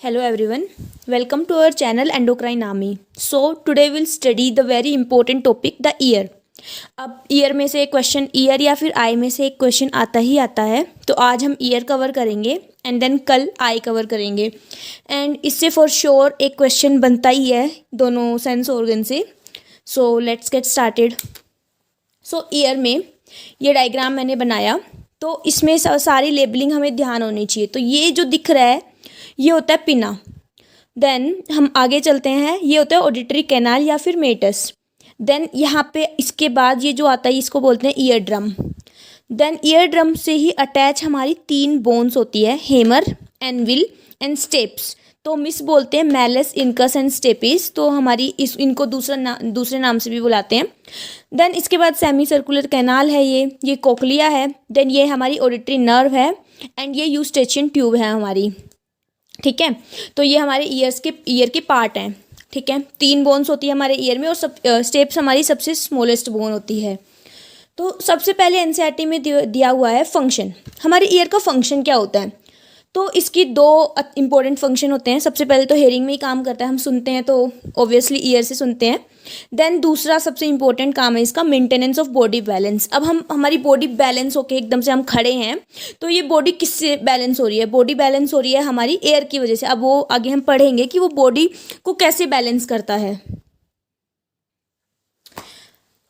Hello everyone, welcome to our channel Endocrine Army. So today we'll study the very important topic the ear. अब year में से एक question year या फिर आई में से एक क्वेश्चन आता ही आता है, तो आज हम ईयर कवर करेंगे एंड देन कल आई कवर करेंगे एंड इससे फॉर श्योर एक क्वेश्चन बनता ही है दोनों सेंस ऑर्गन से. So let's get started. So year में ये डायग्राम मैंने बनाया, तो इसमें सारी लेबलिंग हमें ध्यान होनी चाहिए. तो ये जो दिख रहा है ये होता है पिना. देन हम आगे चलते हैं, ये होता है ऑडिटरी कैनाल या फिर मेटस. देन यहाँ पे इसके बाद ये जो आता है इसको बोलते हैं ear drum. Then ear drum से ही अटैच हमारी 3 बोन्स होती है, हेमर, एनविल एंड स्टेप्स. तो मिस बोलते हैं मैलस, इनकस एंड स्टेपिस. तो हमारी इनको दूसरे नाम से भी बुलाते हैं. देन इसके बाद सेमी सर्कुलर कैनाल है, ये कोक्लिया है. देन ये हमारी ऑडिटरी नर्व है एंड ये यूस्टेचियन ट्यूब है हमारी. ठीक है, तो ये हमारे ईयर के पार्ट हैं. ठीक है, 3 बोन्स होती है हमारे ईयर में और स्टेप्स हमारी सबसे स्मॉलेस्ट बोन होती है. तो सबसे पहले एनसीईआरटी में दिया हुआ है फंक्शन. हमारे ईयर का फंक्शन क्या होता है? तो इसकी 2 इंपॉर्टेंट फंक्शन होते हैं. सबसे पहले तो हेयरिंग में ही काम करता है, हम सुनते हैं तो ऑब्वियसली ईयर से सुनते हैं. देन दूसरा सबसे इंपॉर्टेंट काम है इसका मेंटेनेंस ऑफ बॉडी बैलेंस. अब हमारी बॉडी बैलेंस होके एकदम से हम खड़े हैं, तो ये बॉडी किससे बैलेंस हो रही है? बॉडी बैलेंस हो रही है हमारी एयर की वजह से. अब वो आगे हम पढ़ेंगे कि वो बॉडी को कैसे बैलेंस करता है.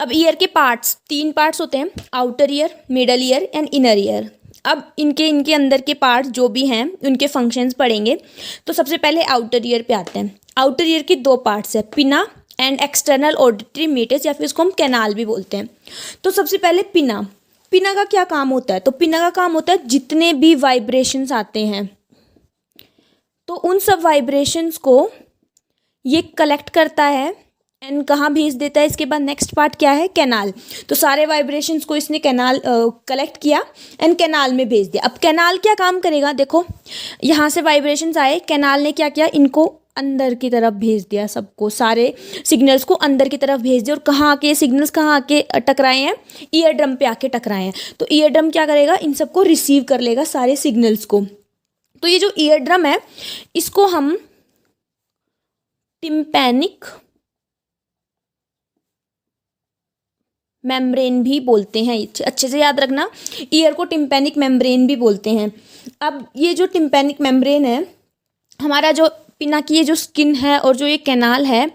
अब ईयर के पार्ट्स 3 पार्ट्स होते हैं, outer ear, middle ear and inner ear. अब इनके अंदर के पार्ट्स जो भी हैं उनके फंक्शंस पढ़ेंगे. तो सबसे पहले आउटर ईयर पे आते हैं. आउटर ईयर के 2 पार्ट्स है, पिना एंड एक्सटर्नल ऑडिटरी मेटस या फिर इसको हम कैनाल भी बोलते हैं. तो सबसे पहले पिना का क्या काम होता है? तो पिना का काम होता है जितने भी वाइब्रेशंस आते हैं तो उन सब वाइब्रेशंस को ये कलेक्ट करता है एंड कहाँ भेज देता है. इसके बाद नेक्स्ट पार्ट क्या है? कैनाल. तो सारे वाइब्रेशंस को इसने कैनाल कलेक्ट किया एंड कैनाल में भेज दिया. अब कैनाल क्या काम करेगा? देखो यहाँ से वाइब्रेशंस आए, कैनाल ने क्या किया? इनको अंदर की तरफ भेज दिया, सबको, सारे सिग्नल्स को अंदर की तरफ भेज दिया. और कहाँ आके सिग्नल्स कहाँ आके टकराए हैं? ईयर ड्रम पे आके टकराए हैं. तो ईयर ड्रम क्या करेगा? इन सबको रिसीव कर लेगा, सारे सिग्नल्स को. तो ये जो ईयर ड्रम है इसको हम टिम्पैनिक मेम्ब्रेन भी बोलते हैं. अच्छे से याद रखना, ईयर को टिम्पैनिक मेम्ब्रेन भी बोलते हैं. अब ये जो टिम्पैनिक मेम्ब्रेन है, हमारा जो पिना की ये जो स्किन है और जो ये कैनाल है,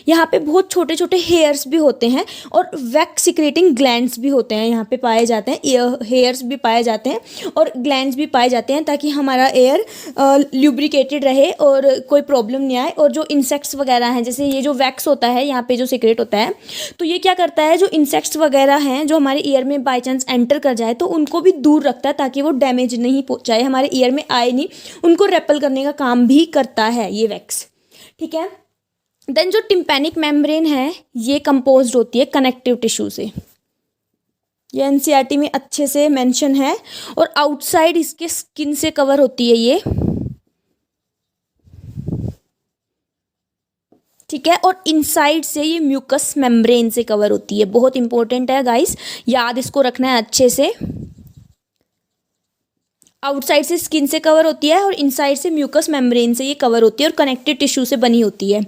यहाँ पे बहुत छोटे छोटे हेयर्स भी होते हैं और वैक्स सिक्रेटिंग ग्लैंड्स भी होते हैं. यहाँ पे पाए जाते हैं, हेयर्स भी पाए जाते हैं और ग्लैंड्स भी पाए जाते हैं, ताकि हमारा एयर ल्यूब्रिकेटेड रहे और कोई प्रॉब्लम नहीं आए. और जो इंसेक्ट्स वगैरह हैं, जैसे ये जो वैक्स होता है यहाँ पे जो सिक्रेट होता है, तो ये क्या करता है? जो इंसेक्ट्स वगैरह हैं जो हमारे ईयर में बाई चांस एंटर कर जाए तो उनको भी दूर रखता है, ताकि वो डैमेज नहीं पहुँचाए, हमारे ईयर में आए नहीं, उनको रेपल करने का काम भी करता है ये वैक्स. ठीक है. देन जो टिम्पैनिक मेम्ब्रेन है ये कंपोज्ड होती है कनेक्टिव टिश्यू से. ये एनसीईआरटी में अच्छे से मेंशन है. और आउटसाइड इसके स्किन से कवर होती है ये. ठीक है. और इनसाइड से ये म्यूकस मेम्ब्रेन से कवर होती है. बहुत इंपॉर्टेंट है गाइस, याद इसको रखना है अच्छे से. आउटसाइड से स्किन से कवर होती है और इनसाइड से म्यूकस मेम्ब्रेन से ये कवर होती है और कनेक्टिव टिश्यू से बनी होती है.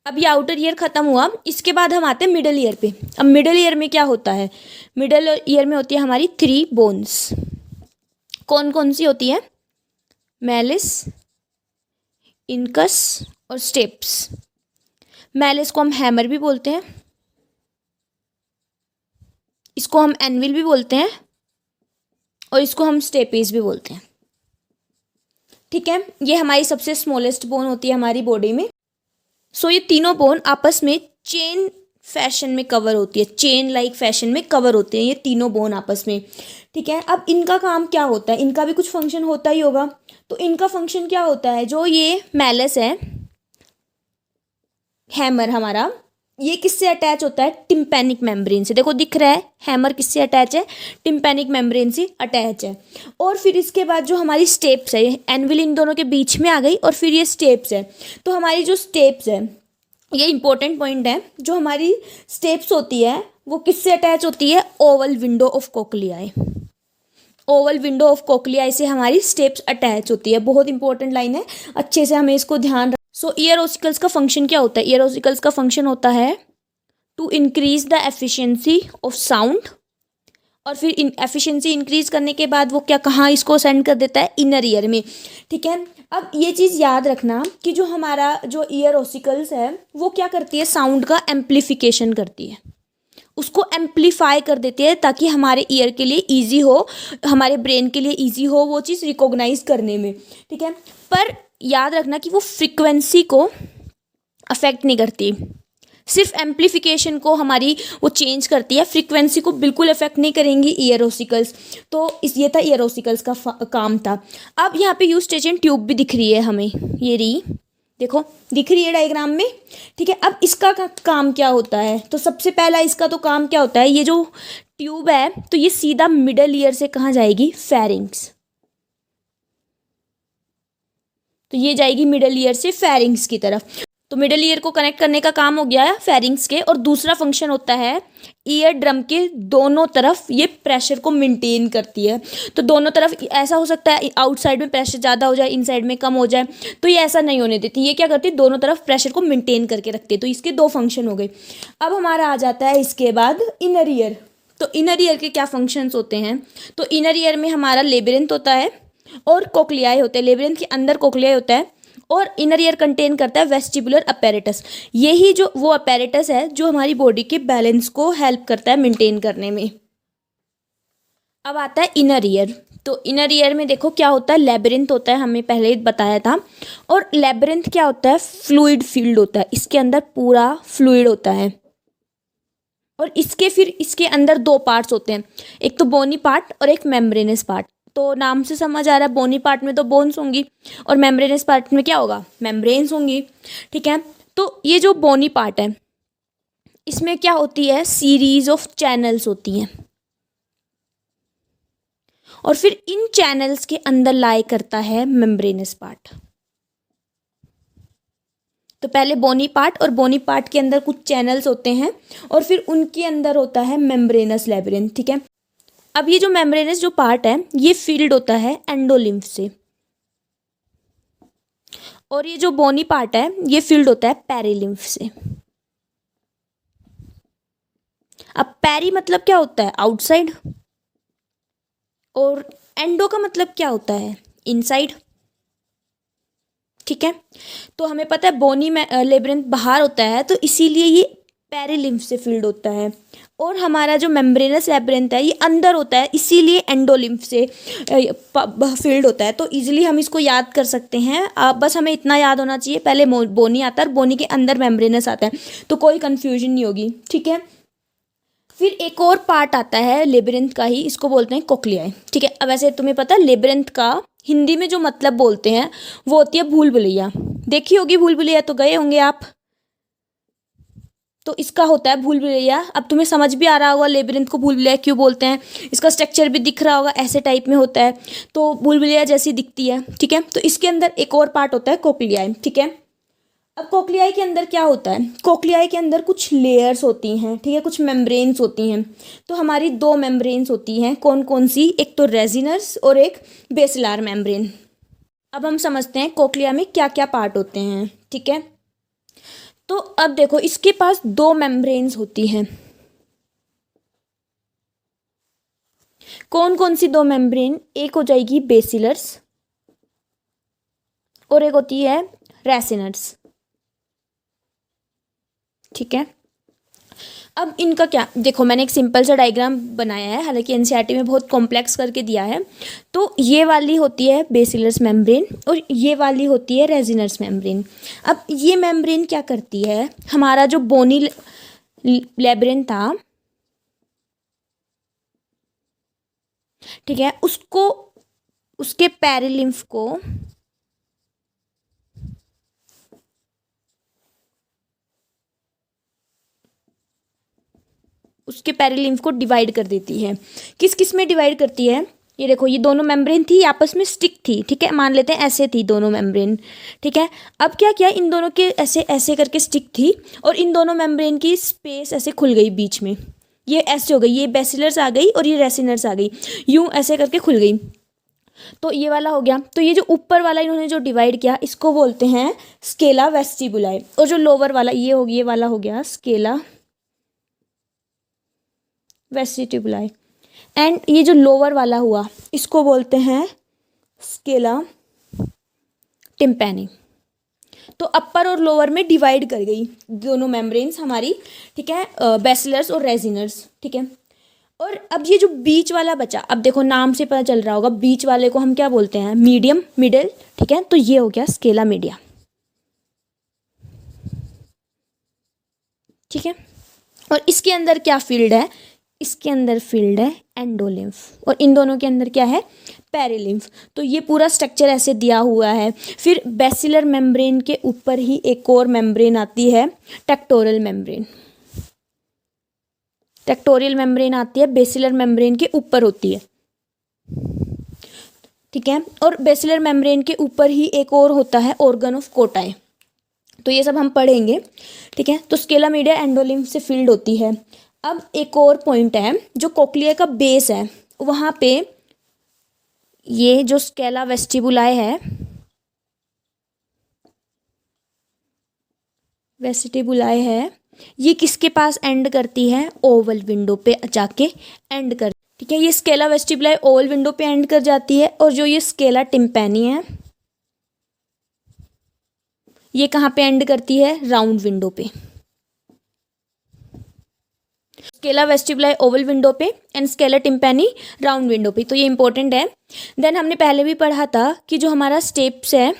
अब ये आउटर ईयर खत्म हुआ, इसके बाद हम आते हैं मिडल ईयर पे. अब मिडल ईयर में क्या होता है? मिडल ईयर में होती है हमारी 3 बोन्स. कौन कौन सी होती है? मैलिस, इनकस और स्टेप्स. मैलिस को हम हैमर भी बोलते हैं, इसको हम एनविल भी बोलते हैं और इसको हम स्टेपिस भी बोलते हैं. ठीक है, ये हमारी सबसे स्मॉलेस्ट बोन होती है हमारी बॉडी में. सो ये तीनों बोन आपस में चेन फैशन में कवर होती है, चेन लाइक फैशन में कवर होते हैं ये तीनों बोन आपस में. ठीक है. अब इनका काम क्या होता है? इनका भी कुछ फंक्शन होता ही होगा. तो इनका फंक्शन क्या होता है? जो ये मैलस है, हैमर हमारा, ये किससे अटैच होता है? टिम्पैनिक मेम्ब्रेन से. देखो दिख रहा है हैमर किससे अटैच है? टिम्पैनिक मेम्ब्रेन से अटैच है. और फिर इसके बाद जो हमारी स्टेप्स है, एनविल इन दोनों के बीच में आ गई और फिर ये स्टेप्स है. तो हमारी जो स्टेप्स है, ये इंपॉर्टेंट पॉइंट है, जो हमारी स्टेप्स होती है वो किससे अटैच होती है? Oval window of cochleae. Oval window of cochleae से हमारी स्टेप्स अटैच होती है। बहुत इंपॉर्टेंट लाइन है, अच्छे से हमें इसको ध्यान रख। सो ईयर ऑसिकल्स का फंक्शन क्या होता है? ईयर ऑसिकल्स का फंक्शन होता है to increase the efficiency of sound, और फिर एफिशिएंसी इंक्रीज करने के बाद वो क्या, कहाँ इसको सेंड कर देता है? इनर ईयर में। ठीक है, अब ये चीज़ याद रखना कि जो हमारा जो ईयर ऑसिकल्स है वो क्या करती है? साउंड का एम्प्लीफिकेशन करती है, उसको एम्प्लीफाई कर देती है ताकि हमारे ईयर के लिए इजी हो, हमारे ब्रेन के लिए इजी हो वो चीज़ रिकॉग्नाइज करने में। ठीक है, पर याद रखना कि वो फ्रीक्वेंसी को अफेक्ट नहीं करती, सिर्फ एम्प्लीफिकेशन को हमारी वो चेंज करती है, फ्रीक्वेंसी को बिल्कुल अफेक्ट नहीं करेंगी ईयर ऑसिकल्स। तो ये था ईयर ऑसिकल्स का काम था। अब यहाँ पे यूस्टेशियन ट्यूब भी दिख रही है हमें, ये रही, देखो दिख रही है डायग्राम में। ठीक है, अब इसका काम क्या होता है? तो सबसे पहला इसका तो काम क्या होता है, ये जो ट्यूब है तो ये सीधा मिडल ईयर से कहाँ जाएगी? फेरिंग्स। तो ये जाएगी मिडल ईयर से फेरिंग्स की तरफ। तो मिडल ईयर को कनेक्ट करने का काम हो गया है फेरिंग्स के। और दूसरा फंक्शन होता है ईयर ड्रम के दोनों तरफ ये प्रेशर को मेंटेन करती है। तो दोनों तरफ ऐसा हो सकता है आउटसाइड में प्रेशर ज़्यादा हो जाए, इनसाइड में कम हो जाए, तो ये ऐसा नहीं होने देती। ये क्या करती है? दोनों तरफ प्रेशर को मेंटेन करके रखती है। तो इसके दो फंक्शन हो गए। अब हमारा आ जाता है इसके बाद इनर ईयर। तो इनर ईयर के क्या फंक्शंस होते हैं? तो इनर ईयर में हमारा लेबिरिंथ होता है और कोक्लियाई होते हैं। लेबिरिंथ के अंदर कोक्लियाई होता है और इनर ईयर कंटेन करता है वेस्टिबुलर अपैरेटस। यही जो वो अपैरेटस है जो हमारी बॉडी के बैलेंस को हेल्प करता है मेंटेन करने में। अब आता है इनर ईयर। तो इनर ईयर में देखो क्या होता है? लेबिरिंथ होता है, हमें पहले ही बताया था। और लेबिरिंथ क्या होता है? फ्लूइड फील्ड होता है, इसके अंदर पूरा फ्लूइड होता है। और इसके अंदर दो पार्ट्स होते हैं, एक तो बोनी पार्ट और एक मेम्ब्रेनस पार्ट। तो नाम से समझ आ रहा है, बोनी पार्ट में तो बोन्स होंगी और मेम्ब्रेनस पार्ट में क्या होगा? मेम्ब्रेन्स होंगी। ठीक है, तो ये जो बोनी पार्ट है इसमें क्या होती है? सीरीज ऑफ चैनल्स होती हैं और फिर इन चैनल्स के अंदर लाई करता है मेम्ब्रेनस पार्ट। तो पहले बोनी पार्ट, और बोनी पार्ट के अंदर कुछ चैनल्स होते हैं और फिर उनके अंदर होता है मेम्ब्रेनस लेबिरिंथ। ठीक है, अब ये जो मेम्ब्रेनस जो पार्ट है ये फील्ड होता है एंडोलिम्फ से, और ये जो बोनी पार्ट है ये फील्ड होता है पेरिलिम्फ से। अब पेरी मतलब क्या होता है? आउटसाइड, और एंडो का मतलब क्या होता है? इनसाइड। ठीक है, तो हमें पता है बोनी में लेबिरिंथ बाहर होता है तो इसीलिए ये पेरिलिम्फ से फील्ड होता है, और हमारा जो मेम्ब्रेनस लेबिरिंथ है ये अंदर होता है इसीलिए एंडोलिम्फ से फील्ड होता है। तो इजीली हम इसको याद कर सकते हैं। बस हमें इतना याद होना चाहिए, पहले बोनी आता है और बोनी के अंदर मेम्ब्रेनस आता है, तो कोई कन्फ्यूजन नहीं होगी। ठीक है, फिर एक और पार्ट आता है लेबिरिंथ का ही, इसको बोलते हैं कोक्लियाई। ठीक है, अब वैसे तुम्हें पता है लेबिरिंथ का हिंदी में जो मतलब बोलते हैं वो होती है भूल भुलैया। देखी होगी भूल भुलैया, तो गए होंगे आप, तो इसका होता है भूल भुलैया। अब तुम्हें समझ भी आ रहा होगा लेबिरिंथ को भूल भुलैया क्यों बोलते हैं, इसका स्ट्रक्चर भी दिख रहा होगा, ऐसे टाइप में होता है, तो भूल भुलैया जैसी दिखती है। ठीक है, तो इसके अंदर एक और पार्ट होता है कोक्लियाई। ठीक है, अब कोक्लियाई के अंदर क्या होता है? कोक्लियाई के अंदर कुछ लेयर्स होती हैं। ठीक है, कुछ मेम्ब्रेन्स होती हैं। तो हमारी दो मेम्ब्रेन्स होती हैं, कौन कौन सी? एक तो रेजिनस और एक बेसिलार मेम्ब्रेन। अब हम समझते हैं कोक्लिया में क्या क्या पार्ट होते हैं। ठीक है, तो अब देखो इसके पास दो मेम्ब्रेन्स होती हैं। कौन कौन सी दो मेम्ब्रेन? एक हो जाएगी बेसिलर्स और एक होती है रेसिनर्स। ठीक है, अब इनका क्या, देखो मैंने एक सिंपल सा डायग्राम बनाया है, हालांकि एनसीईआरटी में बहुत कॉम्प्लेक्स करके दिया है। तो ये वाली होती है बेसिलर्स मेम्ब्रेन और ये वाली होती है रेजिनर्स मेम्ब्रेन। अब ये मेम्ब्रेन क्या करती है? हमारा जो बोनी लेबिरिंथ था, ठीक है, उसको, उसके पेरिलिम्फ को डिवाइड कर देती है। किस किस में डिवाइड करती है? ये देखो, ये दोनों मेम्ब्रेन थी, आपस में स्टिक थी। ठीक है, मान लेते हैं ऐसे थी दोनों मेम्ब्रेन। ठीक है, अब क्या किया, इन दोनों के ऐसे ऐसे करके स्टिक थी और इन दोनों मेम्ब्रेन की स्पेस ऐसे खुल गई बीच में। ये ऐसे हो गई, ये बेसिलर्स आ गई और ये रेसिनर्स आ गई, यूं ऐसे करके खुल गई। तो ये वाला हो गया। तो ये जो ऊपर वाला इन्होंने जो डिवाइड किया इसको बोलते हैं स्केला वेस्टिबुलाई, और जो लोअर वाला ये वाला हो गया स्केला वेस्टिबुलाई, एंड ये जो लोअर वाला हुआ इसको बोलते हैं स्केला टिम्पैनी। तो अपर और लोअर में डिवाइड कर गई दोनों मेम्ब्रेन्स हमारी, ठीक है, बेसिलर्स और रेजिनर्स, ठीक है। और अब ये जो बीच वाला बचा, अब देखो नाम से पता चल रहा होगा बीच वाले को हम क्या बोलते हैं, मीडियम, मिडिल, ठीक है। तो ये हो गया स्केला मीडिया, ठीक है। और इसके अंदर क्या फील्ड है, इसके अंदर फील्ड है एंडोलिम्फ, और इन दोनों के अंदर क्या है, पेरिलिम्फ। तो ये पूरा स्ट्रक्चर ऐसे दिया हुआ है। फिर बेसिलर मेम्ब्रेन के ऊपर ही एक और मेम्ब्रेन आती है, टेक्टोरल मेम्ब्रेन। टेक्टोरियल मेम्ब्रेन आती है, बेसिलर मेम्ब्रेन के ऊपर होती है, ठीक है। और बेसिलर मेम्ब्रेन के ऊपर ही एक और होता है ऑर्गन ऑफ कोटाई। तो ये सब हम पढ़ेंगे, ठीक है। तो स्केला मीडिया एंडोलिम्फ से फील्ड होती है। अब एक और पॉइंट है, जो कोक्लिया का बेस है वहाँ पे ये जो स्केला वेस्टिबुलाई है, वेस्टिबुलाई है, ये किसके पास एंड करती है, ओवल विंडो पे जाके एंड कर, ठीक है। ये स्केला वेस्टिबुलाई ओवल विंडो पे एंड कर जाती है। और जो ये स्केला टिम्पैनी है ये कहाँ पे एंड करती है, राउंड विंडो पे। स्केला वेस्टिबुलाई ओवल विंडो पे एंड स्केला टिम्पैनी राउंड विंडो पे। तो ये इंपॉर्टेंट है। देन हमने पहले भी पढ़ा था कि जो हमारा स्टेप्स है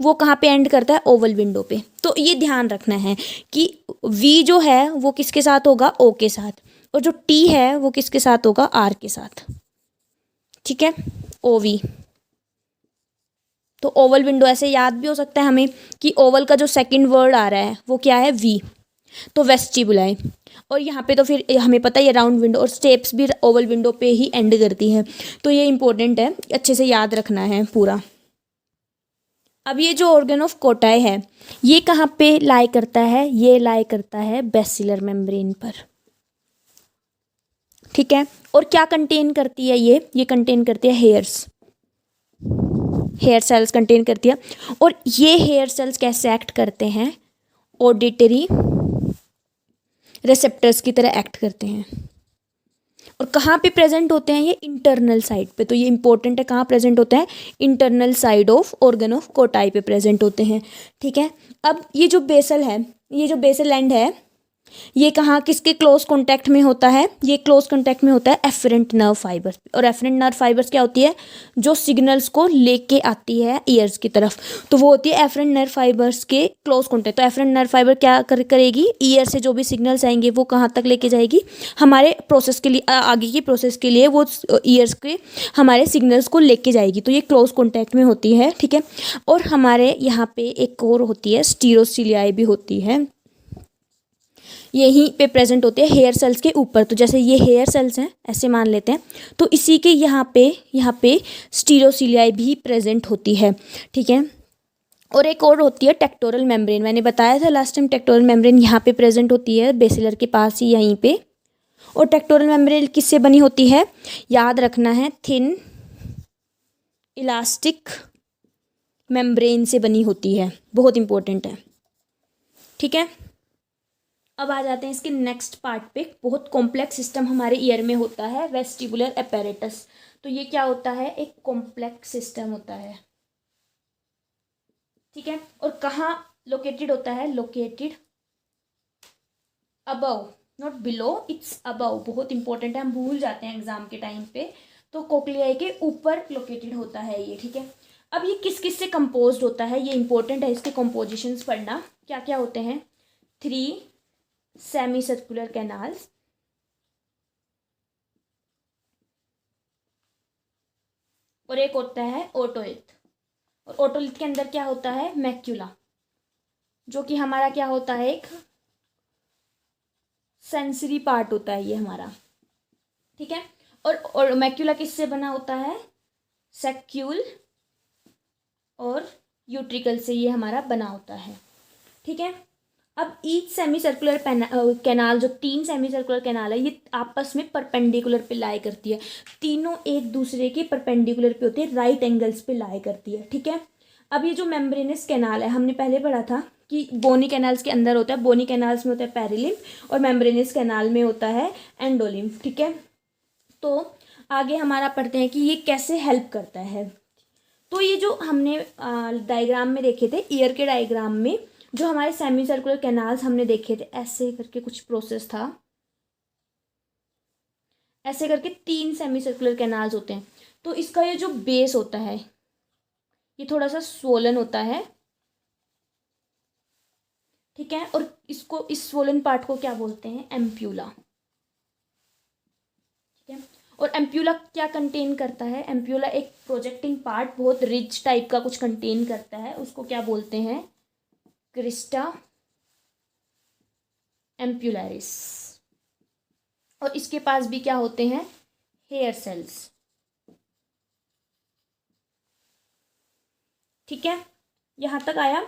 वो कहाँ पे एंड करता है, ओवल विंडो पे। तो ये ध्यान रखना है कि वी जो है वो किसके साथ होगा, ओ के साथ, और जो टी है वो किसके साथ होगा, आर के साथ, ठीक है, ओ वी। तो ओवल विंडो ऐसे याद भी हो सकता है हमें कि ओवल का जो सेकंड वर्ड आ रहा है वो क्या है, वी, तो वेस्टिबुलाई। और यहाँ पे तो फिर हमें पता है ये राउंड विंडो, और स्टेप्स भी ओवल विंडो पे ही एंड करती हैं। तो ये इंपॉर्टेंट है, अच्छे से याद रखना है पूरा। अब ये जो ऑर्गन ऑफ कोटाई है ये कहाँ पे लाई करता है, ये लाई करता है बेसिलर मेम्ब्रेन पर, ठीक है। और क्या कंटेन करती है ये कंटेन करती है हेयर्स, हेयर सेल्स कंटेन करती है। और ये हेयर सेल्स कैसे एक्ट करते हैं, ऑडिटरी रिसेप्टर्स की तरह एक्ट करते हैं। और कहाँ पे प्रेजेंट होते हैं, ये इंटरनल साइड पे। तो ये इंपॉर्टेंट है, कहाँ प्रेजेंट होते हैं, internal side of organ of कोटाई पे प्रेजेंट होते हैं, ठीक है। अब ये जो बेसल है, ये जो बेसल एंड है ये कहाँ किसके क्लोज कॉन्टैक्ट में होता है, ये क्लोज कॉन्टैक्ट में होता है एफरेंट नर्व फाइबर्स। और एफरेंट नर्व फाइबर्स क्या होती है, जो सिग्नल्स को लेके आती है ईयर्स की तरफ, तो वो होती है एफरेंट नर्व फाइबर्स के क्लोज कॉन्टैक्ट। तो एफरेंट नर्व फाइबर क्या करेगी, ईयर से जो भी सिग्नल्स आएंगे वो कहाँ तक लेके जाएगी, हमारे प्रोसेस के लिए, आगे की प्रोसेस के लिए वो ईयर्स के हमारे सिग्नल्स को लेके जाएगी। तो ये क्लोज कॉन्टैक्ट में होती है, ठीक है। और हमारे यहाँ पे एक और होती है स्टीरोसिलियाई भी होती है, यहीं पे प्रेजेंट होते हैं हेयर सेल्स के ऊपर। तो जैसे ये हेयर सेल्स हैं ऐसे मान लेते हैं, तो इसी के यहाँ पे स्टीरोसिलियाई भी प्रेजेंट होती है, ठीक है। और एक और होती है टेक्टोरल मेम्ब्रेन, मैंने बताया था लास्ट टाइम, टेक्टोरल मेम्ब्रेन यहाँ पे प्रेजेंट होती है बेसिलर के पास ही, यहीं पे। और टेक्टोरल मेम्ब्रेन किससे बनी होती है, याद रखना है, थिन इलास्टिक मेम्ब्रेन से बनी होती है, बहुत इंपॉर्टेंट है, ठीक है। अब आ जाते हैं इसके नेक्स्ट पार्ट पे। बहुत कॉम्प्लेक्स सिस्टम हमारे ईयर में होता है, वेस्टिबुलर एपेरेटस। तो ये क्या होता है, एक कॉम्प्लेक्स सिस्टम होता है, ठीक है। और कहाँ लोकेटेड होता है, located above, not below, it's above. बहुत इंपॉर्टेंट है, हम भूल जाते हैं एग्जाम के टाइम पे। तो कोक्लियाई के ऊपर लोकेटेड होता है ये, ठीक है। अब ये किस किस से कंपोज्ड होता है, ये इंपॉर्टेंट है, इसके कंपोजिशंस पढ़ना क्या क्या होते हैं। 3 सेमी सर्कुलर कैनाल्स, और एक होता है ओटोलिथ। और ओटोलिथ के अंदर क्या होता है, मैक्यूला, जो कि हमारा क्या होता है, एक सेंसरी पार्ट होता है ये हमारा, ठीक है। और मैक्यूला किससे बना होता है, सैक्यूल और यूट्रिकल से ये हमारा बना होता है, ठीक है। अब ईच सेमी सर्कुलर कैनाल, जो 3 सेमी सर्कुलर कैनाल है, ये आपस में परपेंडिकुलर पे लाई करती है। तीनों एक दूसरे के परपेंडिकुलर पे होती है, राइट एंगल्स पे लाई करती है, ठीक है। अब ये जो मेम्ब्रेनस कैनाल है, हमने पहले पढ़ा था कि बोनी कैनाल्स के अंदर होता है, बोनी कैनाल्स में होता है पेरिलिम्फ और मेम्ब्रेनस कैनाल में होता है एंडोलिम्फ, ठीक है। तो आगे हमारा पढ़ते हैं कि ये कैसे हेल्प करता है। तो ये जो हमने डायग्राम में देखे थे, ईयर के डायग्राम में जो हमारे सेमी सर्कुलर कैनाल्स हमने देखे थे, ऐसे करके कुछ प्रोसेस था, ऐसे करके 3 सेमी सर्कुलर कैनाल्स होते हैं। तो इसका ये जो बेस होता है, ये थोड़ा सा स्वोलन होता है, ठीक है। और इसको, इस स्वोलन पार्ट को क्या बोलते हैं, एम्प्यूला, ठीक है। और एम्प्यूला क्या कंटेन करता है, एम्प्यूला एक प्रोजेक्टिंग पार्ट, बहुत रिच टाइप का कुछ कंटेन करता है, उसको क्या बोलते हैं, क्रिस्टा एम्प्यूलरिस। और इसके पास भी क्या होते हैं, हेयर सेल्स, ठीक है। यहां तक आया।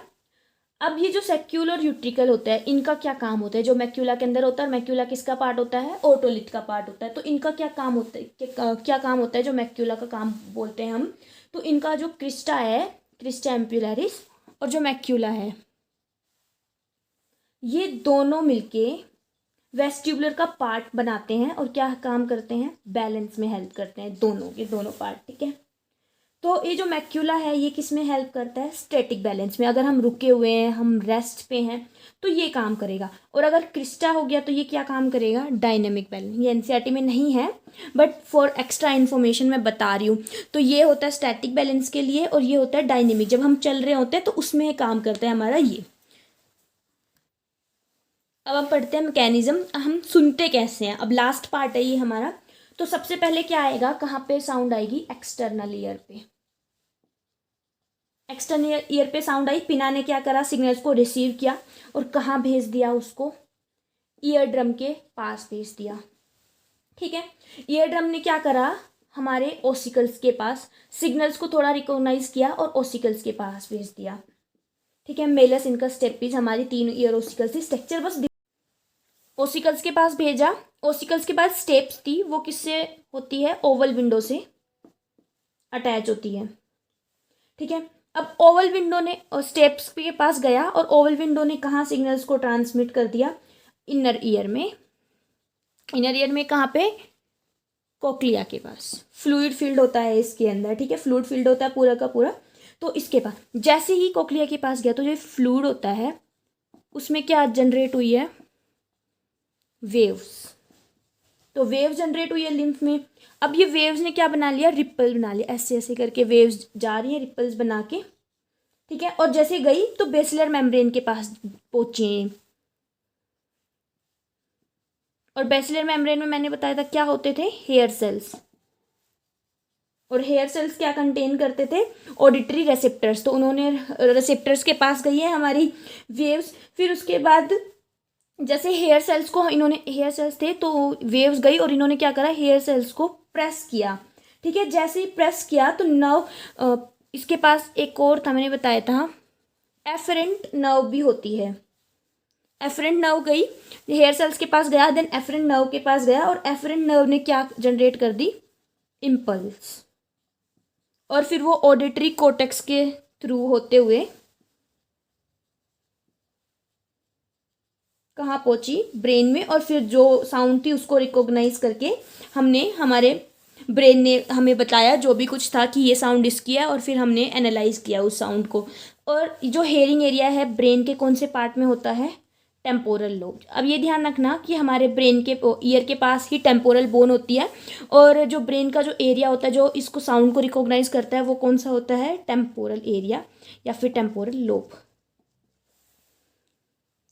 अब ये जो सेक्यूल और यूट्रिकल होता है, इनका क्या काम होता है, जो मैक्यूला के अंदर होता है, मैक्यूला किसका पार्ट होता है, ओटोलिथ का पार्ट होता है। तो इनका क्या काम होता है, क्या काम होता है, जो मैक्यूला का काम बोलते हैं हम, तो इनका जो क्रिस्टा है, क्रिस्टा एम्प्यूलरिस, और जो मैक्यूला है, ये दोनों मिलके वेस्टिबुलर का पार्ट बनाते हैं और क्या काम करते हैं, बैलेंस में हेल्प करते हैं, दोनों, ये दोनों पार्ट, ठीक है। तो ये जो मैक्यूला है, ये किस में हेल्प करता है, स्टैटिक बैलेंस में। अगर हम रुके हुए हैं, हम रेस्ट पे हैं, तो ये काम करेगा। और अगर क्रिस्टा हो गया तो ये क्या काम करेगा, डायनेमिक बैलेंस। ये एनसीईआरटी में नहीं है, बट फॉर एक्स्ट्रा इन्फॉर्मेशन मैं बता रही हूँ। तो ये होता है स्टैटिक बैलेंस के लिए, और ये होता है डायनेमिक, जब हम चल रहे होते हैं तो उसमें काम करता है हमारा ये। अब हम पढ़ते हैं मैकेनिज्म, हम सुनते कैसे हैं। अब लास्ट पार्ट है ये हमारा। तो सबसे पहले क्या आएगा, कहाँ पे साउंड आएगी, एक्सटर्नल ईयर पे। एक्सटर्नल ईयर पे साउंड आई, पिना ने क्या करा, सिग्नल्स को रिसीव किया और कहाँ भेज दिया उसको, ईयर ड्रम के पास भेज दिया, ठीक है। ईयर ड्रम ने क्या करा, हमारे ओसिकल्स के पास सिग्नल्स को थोड़ा रिकॉग्नाइज किया और ओसिकल्स के पास भेज दिया, ठीक है। मेलस इनका स्टेपिस, हमारी 3 ईयर ओसिकल्स थी, स्ट्रक्चर बस ओसिकल्स के पास भेजा। ओसिकल्स के पास स्टेप्स थी, वो किससे होती है, ओवल विंडो से अटैच होती है, ठीक है। अब ओवल विंडो ने स्टेप्स के पास गया और ओवल विंडो ने कहाँ सिग्नल्स को ट्रांसमिट कर दिया, इनर ईयर में। इनर ईयर में कहाँ पे, कोक्लिया के पास। फ्लूइड फील्ड होता है इसके अंदर, ठीक है, फ्लूइड फील्ड होता है पूरा का पूरा। तो इसके पास जैसे ही कोक्लिया के पास गया, तो जो फ्लूइड होता है उसमें क्या जनरेट हुई है, वेव्स। तो वेव जनरेट हुई है लिम्फ में। अब ये वेव्स ने क्या बना लिया, रिपल बना लिया, ऐसे ऐसे करके वेव्स जा रही है रिपल्स बना के, ठीक है। और जैसे गई तो बेसिलर मेम्ब्रेन के पास पहुंचे, और बेसिलर मेम्ब्रेन में मैंने बताया था क्या होते थे, हेयर सेल्स। और हेयर सेल्स क्या कंटेन करते थे, ऑडिटरी रेसेप्टर्स। तो उन्होंने रेसेप्टर्स के पास गई है हमारी वेव्स। फिर उसके बाद जैसे हेयर सेल्स को इन्होंने, हेयर सेल्स थे तो वेव्स गई और इन्होंने क्या करा, हेयर सेल्स को प्रेस किया, ठीक है। जैसे ही प्रेस किया तो नर्व, इसके पास एक और था, मैंने बताया था, एफरेंट नर्व भी होती है। एफरेंट नर्व गई, हेयर सेल्स के पास गया, देन एफरेंट नर्व के पास गया, और एफरेंट नर्व ने क्या जनरेट कर दी, इम्पल्स। और फिर वो ऑडिटरी कोर्टेक्स के थ्रू होते हुए कहाँ पहुंची, ब्रेन में। और फिर जो साउंड थी उसको रिकॉग्नाइज करके हमने, हमारे ब्रेन ने हमें बताया जो भी कुछ था कि ये साउंड इसकी है, और फिर हमने एनालाइज किया उस साउंड को। और जो हेयरिंग एरिया है ब्रेन के कौन से पार्ट में होता है, टेम्पोरल लोब। अब ये ध्यान रखना कि हमारे ब्रेन के ईयर के पास ही टेम्पोरल बोन होती है, और जो ब्रेन का जो एरिया होता है जो इसको साउंड को रिकॉग्नाइज करता है वो कौन सा होता है, टेम्पोरल एरिया या फिर टेम्पोरल लोब,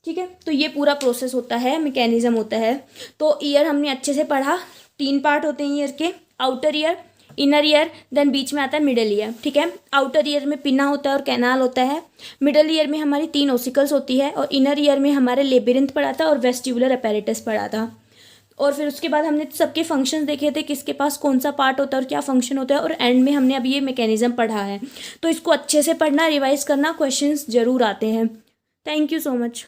ठीक है। तो ये पूरा प्रोसेस होता है, मैकेनिज्म होता है। तो ईयर हमने अच्छे से पढ़ा, 3 पार्ट होते हैं ईयर के, outer ear, inner ear, then बीच में आता है मिडल ईयर, ठीक है। आउटर ईयर में पिना होता है और कैनाल होता है, मिडल ईयर में हमारी 3 ओसिकल्स होती है, और इनर ईयर में हमारे लेबिरिंथ पढ़ा था और वेस्टिबुलर अपैरेटस पढ़ा था। और फिर उसके बाद हमने सबके फंक्शंस देखे थे, किसके पास कौन सा पार्ट होता है और क्या फंक्शन होता है, और एंड में हमने अभी ये मैकेनिज्म पढ़ा है। तो इसको अच्छे से पढ़ना, रिवाइज करना, क्वेश्चंस जरूर आते हैं। Thank you so much.